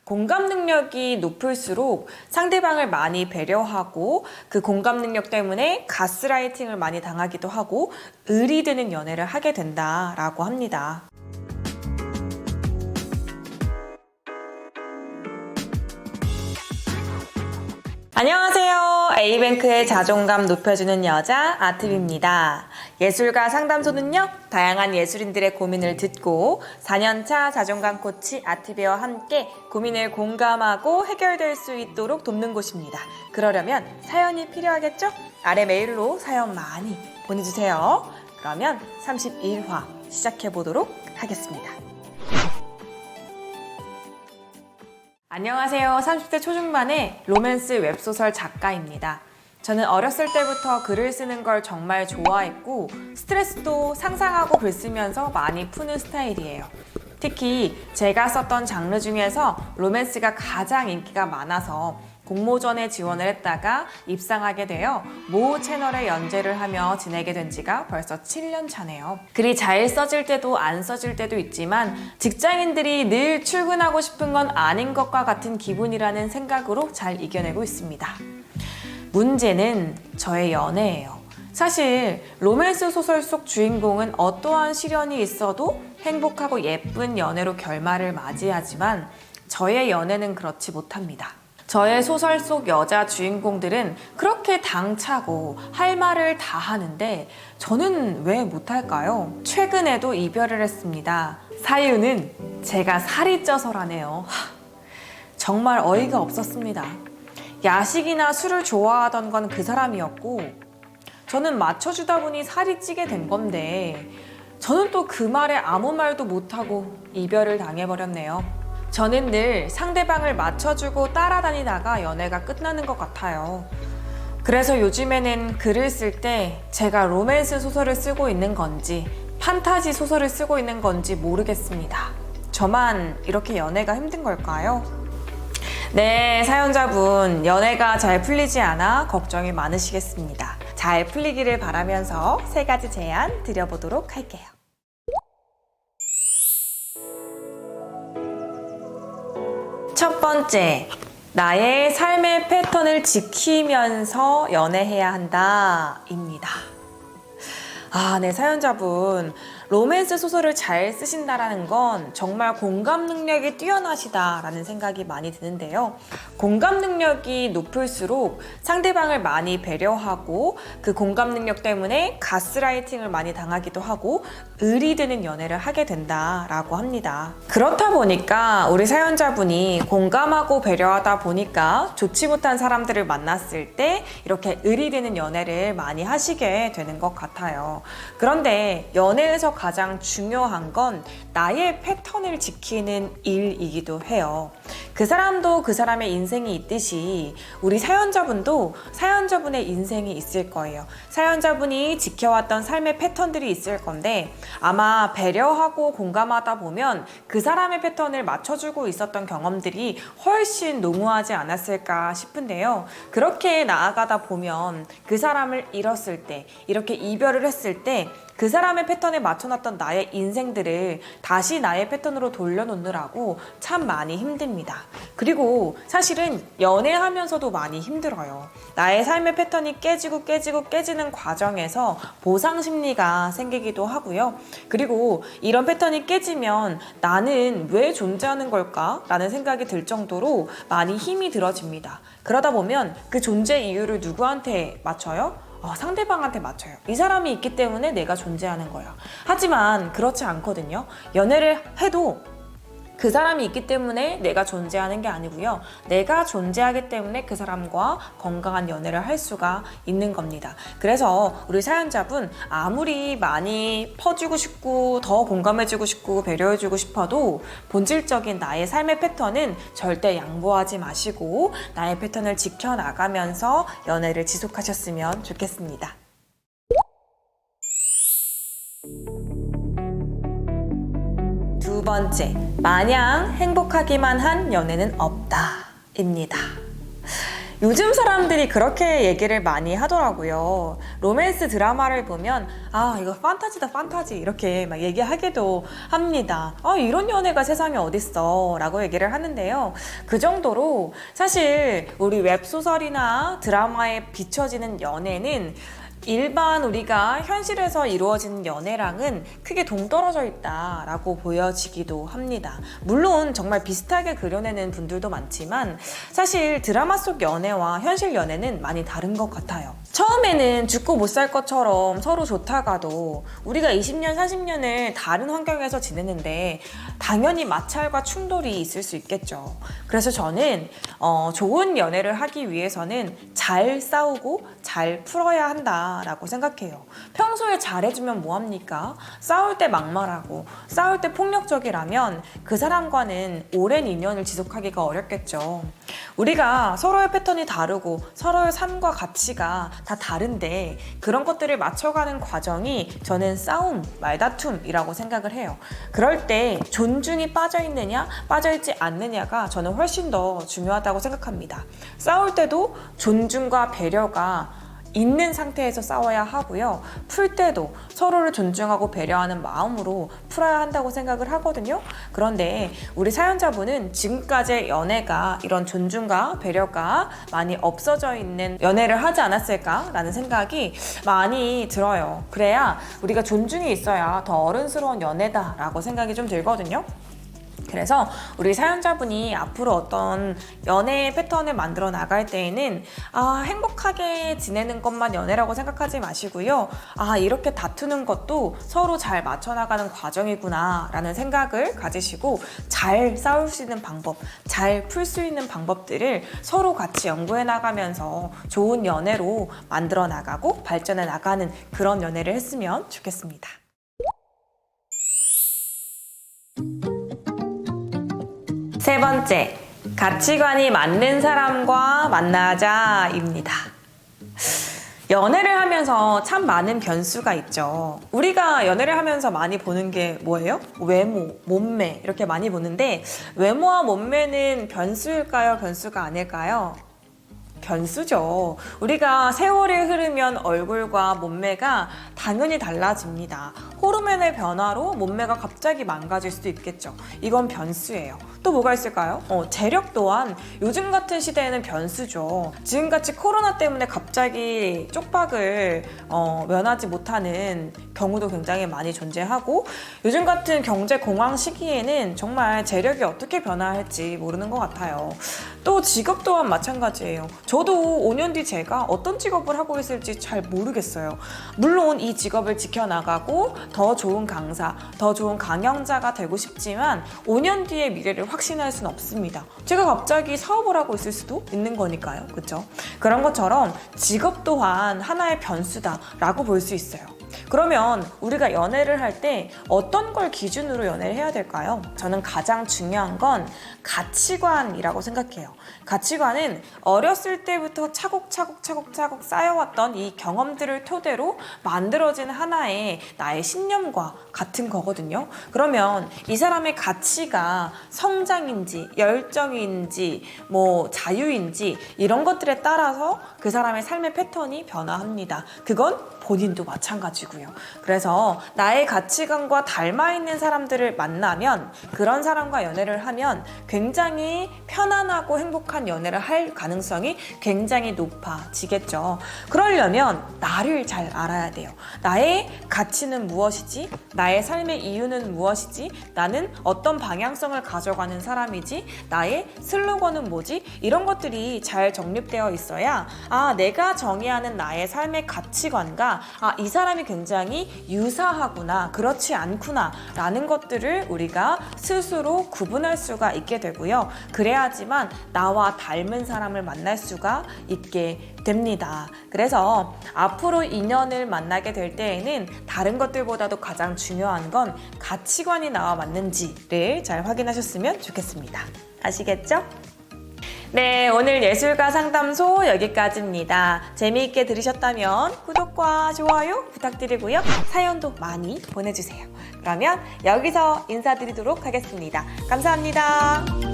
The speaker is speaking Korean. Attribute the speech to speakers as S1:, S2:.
S1: 공감 능력이 높을수록 상대방을 많이 배려하고 그 공감 능력 때문에 가스라이팅을 많이 당하기도 하고 을이 드는 연애를 하게 된다라고 합니다. 안녕하세요. A뱅크의 자존감 높여주는 여자 아트비입니다. 예술가 상담소는요, 다양한 예술인들의 고민을 듣고 4년차 자존감 코치 아트비와 함께 고민을 공감하고 해결될 수 있도록 돕는 곳입니다. 그러려면 사연이 필요하겠죠? 아래 메일로 사연 많이 보내주세요. 그러면 31화 시작해보도록 하겠습니다. 안녕하세요. 30대 초중반의 로맨스 웹소설 작가입니다. 저는 어렸을 때부터 글을 쓰는 걸 정말 좋아했고 스트레스도 상상하고 글 쓰면서 많이 푸는 스타일이에요. 특히 제가 썼던 장르 중에서 로맨스가 가장 인기가 많아서 공모전에 지원을 했다가 입상하게 되어 모 채널에 연재를 하며 지내게 된 지가 벌써 7년 차네요. 글이 잘 써질 때도 안 써질 때도 있지만 직장인들이 늘 출근하고 싶은 건 아닌 것과 같은 기분이라는 생각으로 잘 이겨내고 있습니다. 문제는 저의 연애예요. 사실 로맨스 소설 속 주인공은 어떠한 시련이 있어도 행복하고 예쁜 연애로 결말을 맞이하지만 저의 연애는 그렇지 못합니다. 저의 소설 속 여자 주인공들은 그렇게 당차고 할 말을 다 하는데 저는 왜 못할까요? 최근에도 이별을 했습니다. 사유는 제가 살이 쪄서라네요. 정말 어이가 없었습니다. 야식이나 술을 좋아하던 건 그 사람이었고 저는 맞춰주다 보니 살이 찌게 된 건데 저는 또 그 말에 아무 말도 못하고 이별을 당해버렸네요. 저는 늘 상대방을 맞춰주고 따라다니다가 연애가 끝나는 것 같아요. 그래서 요즘에는 글을 쓸 때 제가 로맨스 소설을 쓰고 있는 건지 판타지 소설을 쓰고 있는 건지 모르겠습니다. 저만 이렇게 연애가 힘든 걸까요? 네, 사연자분 연애가 잘 풀리지 않아 걱정이 많으시겠습니다. 잘 풀리기를 바라면서 3가지 제안 드려보도록 할게요. 첫 번째, 나의 삶의 패턴을 지키면서 연애해야 한다 입니다. 네, 사연자분 로맨스 소설을 잘 쓰신다라는 건 정말 공감 능력이 뛰어나시다라는 생각이 많이 드는데요. 공감 능력이 높을수록 상대방을 많이 배려하고 그 공감 능력 때문에 가스라이팅을 많이 당하기도 하고 을이 드는 연애를 하게 된다라고 합니다. 그렇다 보니까 우리 사연자분이 공감하고 배려하다 보니까 좋지 못한 사람들을 만났을 때 이렇게 을이 드는 연애를 많이 하시게 되는 것 같아요. 그런데 연애에서 가장 중요한 건 나의 패턴을 지키는 일이기도 해요. 그 사람도 그 사람의 인생이 있듯이 우리 사연자분도 사연자분의 인생이 있을 거예요. 사연자분이 지켜왔던 삶의 패턴들이 있을 건데 아마 배려하고 공감하다 보면 그 사람의 패턴을 맞춰주고 있었던 경험들이 훨씬 농후하지 않았을까 싶은데요. 그렇게 나아가다 보면 그 사람을 잃었을 때, 이렇게 이별을 했을 때 그 사람의 패턴에 맞춰놨던 나의 인생들을 다시 나의 패턴으로 돌려놓느라고 참 많이 힘듭니다. 그리고 사실은 연애하면서도 많이 힘들어요. 나의 삶의 패턴이 깨지는 과정에서 보상 심리가 생기기도 하고요. 그리고 이런 패턴이 깨지면 나는 왜 존재하는 걸까? 라는 생각이 들 정도로 많이 힘이 들어집니다. 그러다 보면 그 존재 이유를 누구한테 맞춰요? 상대방한테 맞춰요. 이 사람이 있기 때문에 내가 존재하는 거야. 하지만 그렇지 않거든요. 연애를 해도 그 사람이 있기 때문에 내가 존재하는 게 아니고요. 내가 존재하기 때문에 그 사람과 건강한 연애를 할 수가 있는 겁니다. 그래서 우리 사연자분 아무리 많이 퍼주고 싶고 더 공감해주고 싶고 배려해주고 싶어도 본질적인 나의 삶의 패턴은 절대 양보하지 마시고 나의 패턴을 지켜나가면서 연애를 지속하셨으면 좋겠습니다. 두 번째, 마냥 행복하기만 한 연애는 없다 입니다. 요즘 사람들이 그렇게 얘기를 많이 하더라고요. 로맨스 드라마를 보면 이거 판타지다 판타지 이렇게 막 얘기하기도 합니다. 이런 연애가 세상에 어딨어 라고 얘기를 하는데요. 그 정도로 사실 우리 웹소설이나 드라마에 비춰지는 연애는 일반 우리가 현실에서 이루어지는 연애랑은 크게 동떨어져 있다라고 보여지기도 합니다. 물론 정말 비슷하게 그려내는 분들도 많지만 사실 드라마 속 연애와 현실 연애는 많이 다른 것 같아요. 처음에는 죽고 못 살 것처럼 서로 좋다가도 우리가 20년, 40년을 다른 환경에서 지내는데 당연히 마찰과 충돌이 있을 수 있겠죠. 그래서 저는 좋은 연애를 하기 위해서는 잘 싸우고 잘 풀어야 한다라고 생각해요. 평소에 잘해주면 뭐합니까? 싸울 때 막말하고 싸울 때 폭력적이라면 그 사람과는 오랜 인연을 지속하기가 어렵겠죠. 우리가 서로의 패턴이 다르고 서로의 삶과 가치가 다 다른데 그런 것들을 맞춰가는 과정이 저는 싸움, 말다툼이라고 생각을 해요. 그럴 때 존중이 빠져있느냐 빠져있지 않느냐가 저는 훨씬 더 중요하다고 생각합니다. 싸울 때도 존중과 배려가 있는 상태에서 싸워야 하고요. 풀 때도 서로를 존중하고 배려하는 마음으로 풀어야 한다고 생각을 하거든요. 그런데 우리 사연자분은 지금까지의 연애가 이런 존중과 배려가 많이 없어져 있는 연애를 하지 않았을까라는 생각이 많이 들어요. 그래야 우리가 존중이 있어야 더 어른스러운 연애다라고 생각이 좀 들거든요. 그래서 우리 사연자분이 앞으로 어떤 연애 패턴을 만들어 나갈 때에는 행복하게 지내는 것만 연애라고 생각하지 마시고요. 이렇게 다투는 것도 서로 잘 맞춰 나가는 과정이구나 라는 생각을 가지시고 잘 싸울 수 있는 방법, 잘 풀 수 있는 방법들을 서로 같이 연구해 나가면서 좋은 연애로 만들어 나가고 발전해 나가는 그런 연애를 했으면 좋겠습니다. 세 번째, 가치관이 맞는 사람과 만나자입니다. 연애를 하면서 참 많은 변수가 있죠. 우리가 연애를 하면서 많이 보는 게 뭐예요? 외모, 몸매 이렇게 많이 보는데 외모와 몸매는 변수일까요? 변수가 아닐까요? 변수죠. 우리가 세월이 흐르면 얼굴과 몸매가 당연히 달라집니다. 호르몬의 변화로 몸매가 갑자기 망가질 수도 있겠죠. 이건 변수예요. 또 뭐가 있을까요? 재력 또한 요즘 같은 시대에는 변수죠. 지금같이 코로나 때문에 갑자기 쪽박을 면하지 못하는 경우도 굉장히 많이 존재하고 요즘 같은 경제 공황 시기에는 정말 재력이 어떻게 변화할지 모르는 것 같아요. 또 직업 또한 마찬가지예요. 저도 5년 뒤 제가 어떤 직업을 하고 있을지 잘 모르겠어요. 물론 이 직업을 지켜나가고 더 좋은 강사, 더 좋은 강연자가 되고 싶지만 5년 뒤의 미래를 확신할 수는 없습니다. 제가 갑자기 사업을 하고 있을 수도 있는 거니까요. 그렇죠? 그런 것처럼 직업 또한 하나의 변수다라고 볼 수 있어요. 그러면 우리가 연애를 할 때 어떤 걸 기준으로 연애를 해야 될까요? 저는 가장 중요한 건 가치관이라고 생각해요. 가치관은 어렸을 때부터 차곡차곡 쌓여왔던 이 경험들을 토대로 만들어진 하나의 나의 신념과 같은 거거든요. 그러면 이 사람의 가치가 성장인지 열정인지 자유인지 이런 것들에 따라서 그 사람의 삶의 패턴이 변화합니다. 그건 본인도 마찬가지고요. 그래서 나의 가치관과 닮아있는 사람들을 만나면 그런 사람과 연애를 하면 굉장히 편안하고 행복한 연애를 할 가능성이 굉장히 높아지겠죠. 그러려면 나를 잘 알아야 돼요. 나의 가치는 무엇이지? 나의 삶의 이유는 무엇이지? 나는 어떤 방향성을 가져가는 사람이지? 나의 슬로건은 뭐지? 이런 것들이 잘 정립되어 있어야 내가 정의하는 나의 삶의 가치관과 이 사람이 굉장히 유사하구나, 그렇지 않구나 라는 것들을 우리가 스스로 구분할 수가 있게 되고요. 그래야지만 나와 닮은 사람을 만날 수가 있게 됩니다. 그래서 앞으로 인연을 만나게 될 때에는 다른 것들보다도 가장 중요한 건 가치관이 나와 맞는지를 잘 확인하셨으면 좋겠습니다. 아시겠죠? 네, 오늘 예술가 상담소 여기까지입니다. 재미있게 들으셨다면 구독과 좋아요 부탁드리고요. 사연도 많이 보내주세요. 그러면 여기서 인사드리도록 하겠습니다. 감사합니다.